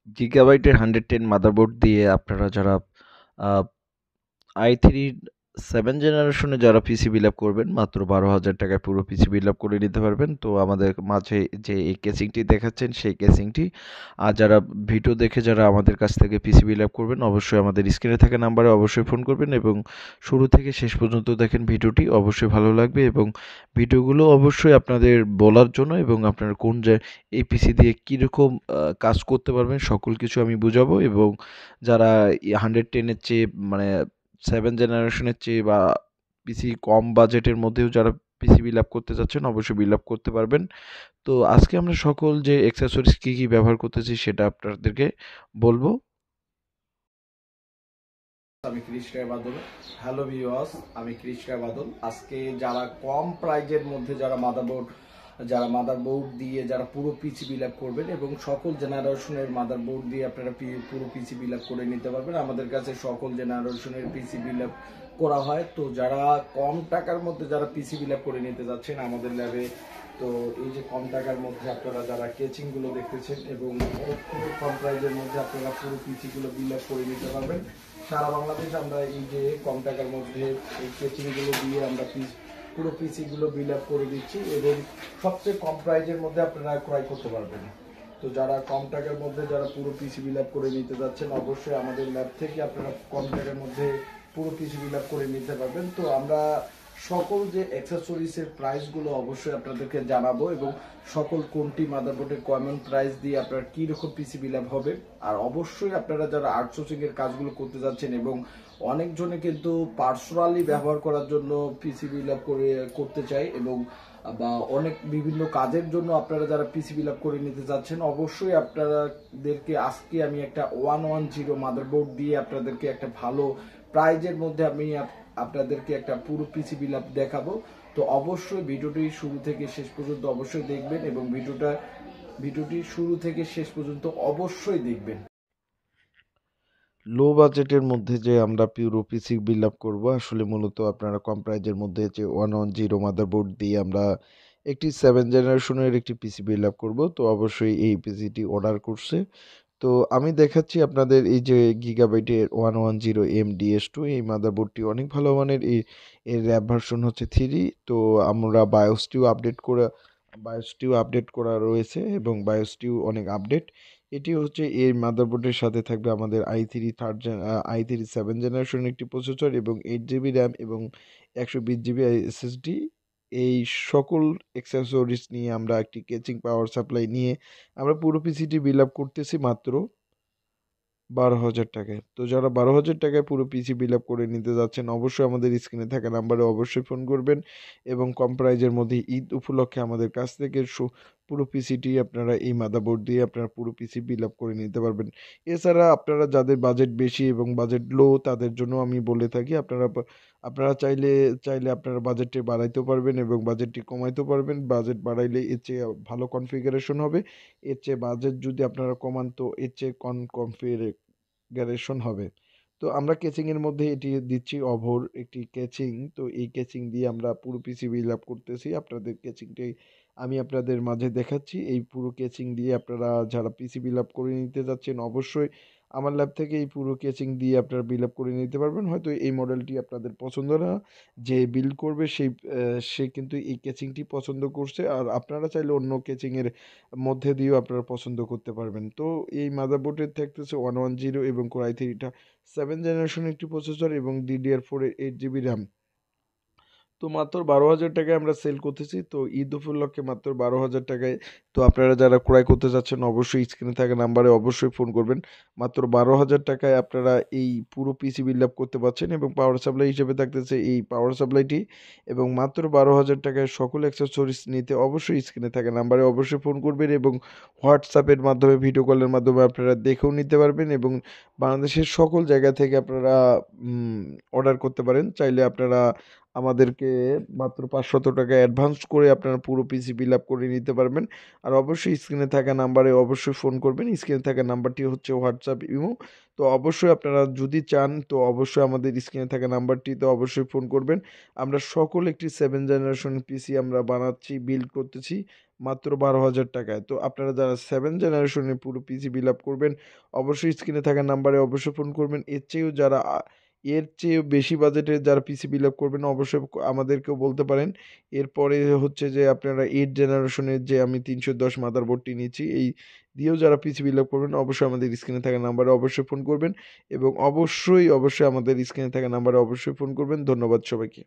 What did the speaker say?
গিগাবাইটের 110 motherboard দিয়ে আপনারা যারা আ i3 7 জেনারেশনে যারা পিসি বিল্ড আপ করবেন মাত্র 12,000 টাকায় পুরো পিসি বিল্ড আপ করে নিতে পারবেন। তো আমাদের মাঝে যে এই কেসিংটি দেখাচ্ছেন সেই কেসিংটি আর যারা ভিডিও দেখে যারা আমাদের কাছ থেকে পিসি বিল্ড আপ করবেন অবশ্যই আমাদের স্ক্রিনে থাকা নাম্বারে অবশ্যই ফোন করবেন এবং শুরু থেকে শেষ পর্যন্ত দেখেন ভিডিওটি অবশ্যই ভালো লাগবে এবং ভিডিওগুলো অবশ্যই আপনাদের বলার জন্য এবং আপনারা কোন যে এই পিসি দিয়ে কীরকম কাজ করতে পারবেন সকল কিছু আমি বুঝাবো এবং যারা 110 এর চেয়ে মানে 7 জেনারেশনের চেয়ে বা পিসি কম বাজেটের মধ্যেও যারা পিসি বিল্ড আপ করতে চাচ্ছেন অবশ্যই বিল্ড আপ করতে পারবেন। তো আজকে আমরা সকল যে অ্যাক্সেসরিজ কী ব্যবহার করতেছি সেটা আপনাদেরকে বলবো। আমি কৃষ্ণায় বাদল। হ্যালো ভিউয়ার্স, আমি কৃষ্ণায় বাদল। আজকে যারা কম প্রাইজের মধ্যে যারা মাদারবোর্ড দিয়ে যারা পুরো পিসি বিল্ড আপ করবেন এবং সকল জেনারেশনের মাদারবোর্ড দিয়ে আপনারা পুরো পিসি বিল্ড আপ করে নিতে পারবেন। আমাদের কাছে সকল জেনারেশনের পিসি বিল্ড আপ করা হয়। তো যারা কম টাকার মধ্যে যারা পিসি বিল্ড আপ করে নিতে যাচ্ছেন আমাদের ল্যাবে, তো এই যে কম টাকার মধ্যে আপনারা যারা কেচিং গুলো দেখতেছেন এবং খুবই কম প্রাইজের মধ্যে আপনারা পুরো পিসি গুলো বিল্ড আপ করে নিতে পারবেন। সারা বাংলাদেশ আমরা এই যে কম টাকার মধ্যে এই কেচিং গুলো দিয়ে আমরা পুরো পিসি গুলো বিল্ড আপ করে দিচ্ছি এবং সবচেয়ে কম প্রাইজের মধ্যে আপনারা ক্রয় করতে পারবেন। তো যারা কম টাকার মধ্যে যারা পুরো পিসি বিল্ড আপ করে নিতে যাচ্ছেন অবশ্যই আমাদের ল্যাব থেকে আপনারা কম টাকার মধ্যে পুরো পিসি বিল্ড আপ করে নিতে পারবেন। তো আমরা সকল যে অ্যাক্সেসরিজের প্রাইসগুলো অবশ্যই আপনাদেরকে জানাবো এবং সকল কোনটি মাদারবোর্ডের কমন প্রাইস দিয়ে আপনার কী রকম পিসি বিল আপ হবে। আর অবশ্যই আপনারা যারা আউটসোর্সিং এর কাজগুলো করতে যাচ্ছেন এবং অনেকজনে কিন্তু পার্সোনালি ব্যবহার করার জন্য পিসি বিল আপ করতে চায় এবং বা অনেক বিভিন্ন কাজের জন্য আপনারা যারা পিসি বিল আপ করে নিতে যাচ্ছেন অবশ্যই আপনাদেরকে আজকে আমি একটা 110 মাদারবোর্ড দিয়ে আপনাদেরকে একটা ভালো প্রাইজের মধ্যে আমি আপনাদেরকে একটা পুরো পিসি বিল আপ দেখাবো। তো অবশ্যই ভিডিওটি শুরু থেকে শেষ পর্যন্ত অবশ্যই দেখবেন এবং ভিডিওটি শুরু থেকে শেষ পর্যন্ত অবশ্যই দেখবেন। লো বাজেটের মধ্যে যে আমরা পুরো পিসি বিল্ড আপ করবো আসলে মূলত আপনারা কম প্রাইজের মধ্যে যে 110 মাদারবোর্ড দিয়ে আমরা একটি 7 জেনারেশনের একটি পিসি বিল্ড আপ করবো। তো অবশ্যই এই পিসিটি অর্ডার করছে। তো আমি দেখাচ্ছি আপনাদের এই যে গিগাবাইটের 110 MDS2 এই মাদারবোর্ডটি অনেক ভালো মানের। এর র্যাম ভার্সন হচ্ছে 3। তো আমরা বায়োসটিও আপডেট করা রয়েছে এবং বায়োসটিও অনেক আপডেট। এটি হচ্ছে এই মাদারবোর্ডের সাথে থাকবে আমাদের i3 7 জেনারেশনের একটি প্রসেসর এবং 8 জিবি র্যাম এবং 120 জিবি SSD। এই সকল অ্যাক্সেসরিজ নিয়ে আমরা একটি কেচিং পাওয়ার সাপ্লাই নিয়ে আমরা পুরো পিসিটি বিল্ড আপ করতেছি মাত্র 12,000 টাকায়। তো যারা 12,000 টাকায় পুরো পিসি বিল্ড আপ করে নিতে যাচ্ছেন অবশ্যই আমাদের স্ক্রিনে থাকা নাম্বারে অবশ্যই ফোন করবেন এবং কম প্রাইজের মধ্যে ঈদ উপলক্ষে আমাদের কাছ থেকে পুরো পিসিটি আপনারা এই মাদারবোর্ড দিয়ে আপনারা পুরো পিসি বিল্ড আপ করে নিতে পারবেন। এছাড়া আপনারা যাদের বাজেট বেশি এবং বাজেট লো তাদের জন্য আমি বলে থাকি আপনারা চাইলে চাইলে আপনারা বাজেটটি বাড়াইতেও পারবেন এবং বাজেটটি কমাইতেও পারবেন। বাজেট বাড়াইলে এর চেয়ে ভালো কনফিগারেশন হবে। এর চেয়ে বাজেট যদি আপনারা কমান তো এর চেয়ে কনফিগারেশন হবে। তো আমরা কেচিংয়ের মধ্যে এটি দিচ্ছি অভোর একটি কেচিং। তো এই কেচিং দিয়ে আমরা পুরো পিসি বিল্ড আপ করতেছি। আপনাদের কেচিংটি আমি আপনাদের মাঝে দেখাচ্ছি। এই পুরো কেচিং দিয়ে আপনারা যারা পিসি বিল্ড আপ করে নিতে যাচ্ছেন অবশ্যই আমার ল্যাব থেকে এই পুরো কেচিং দিয়ে আপনারা বিল্ড আপ করে নিতে পারবেন। হয়তো এই মডেলটি আপনাদের পছন্দ না, যে বিল্ড করবে সে কিন্তু এই কেচিংটি পছন্দ করছে আর আপনারা চাইলে অন্য কেচিংয়ের মধ্যে দিয়েও আপনারা পছন্দ করতে পারবেন। তো এই মাদারবোর্ডের থাকতেছে 110 এবং কোর i3টা 7 জেনারেশন একটি প্রসেসর এবং DDR4 এর 8 জিবি র্যাম। তো মাত্র 12,000 টাকায় আমরা সেল করতেছি। তো ঈদ উপলক্ষে মাত্র 12,000 টাকায়। তো আপনারা যারা ক্রয় করতে চাচ্ছেন অবশ্যই স্ক্রিনে থাকা নাম্বারে অবশ্যই ফোন করবেন। মাত্র 12,000 টাকায় আপনারা এই পুরো পিসি বিল্ড আপ করতে পারছেন এবং পাওয়ার সাপ্লাই হিসেবে থাকতেছে এই পাওয়ার সাপ্লাইটি এবং মাত্র 12,000 টাকায় সকল অ্যাক্সেসরিজ নিতে অবশ্যই স্ক্রিনে থাকা নাম্বারে অবশ্যই ফোন করবেন এবং হোয়াটসঅ্যাপের মাধ্যমে ভিডিও কলের মাধ্যমে আপনারা দেখেও নিতে পারবেন এবং বাংলাদেশের সকল জায়গা থেকে আপনারা অর্ডার করতে পারেন। চাইলে আপনারা আমাদেরকে মাত্র 500 টাকা অ্যাডভান্স করে আপনারা পুরো পিসি বিল আপ করে নিতে পারবেন। আর অবশ্যই স্ক্রিনে থাকা নাম্বারে অবশ্যই ফোন করবেন। স্ক্রিনে থাকা নাম্বারটি হচ্ছে হোয়াটসঅ্যাপ ইমো। তো অবশ্যই আপনারা যদি চান তো অবশ্যই আমাদের স্ক্রিনে থাকা নাম্বারটিতে অবশ্যই ফোন করবেন। আমরা সকল একটি 7 জেনারেশন পিসি আমরা বানাচ্ছি, বিল্ড করতেছি মাত্র 12,000 টাকায়। তো আপনারা যারা 7 জেনারেশনের পুরো পিসি বিল্ড আপ করবেন, অবশ্যই স্ক্রিনে থাকা নাম্বারে অবশ্যই ফোন করবেন। এর চেয়েও বেশি বাজেটের যারা পিসি বিল্ড আপ করবেন অবশ্যই আমাদেরকেও বলতে পারেন। এরপরে হচ্ছে যে আপনারা 8 জেনারেশনের যে আমি 310 মাদারবোর্ডটি নিচ্ছি, এই দিয়েও যারা পিসি বিল্ড আপ করবেন অবশ্যই আমাদের স্ক্রিনে থাকা নাম্বারে অবশ্যই ফোন করবেন এবং অবশ্যই আমাদের স্ক্রিনে থাকা নাম্বারে অবশ্যই ফোন করবেন। ধন্যবাদ সবাইকে।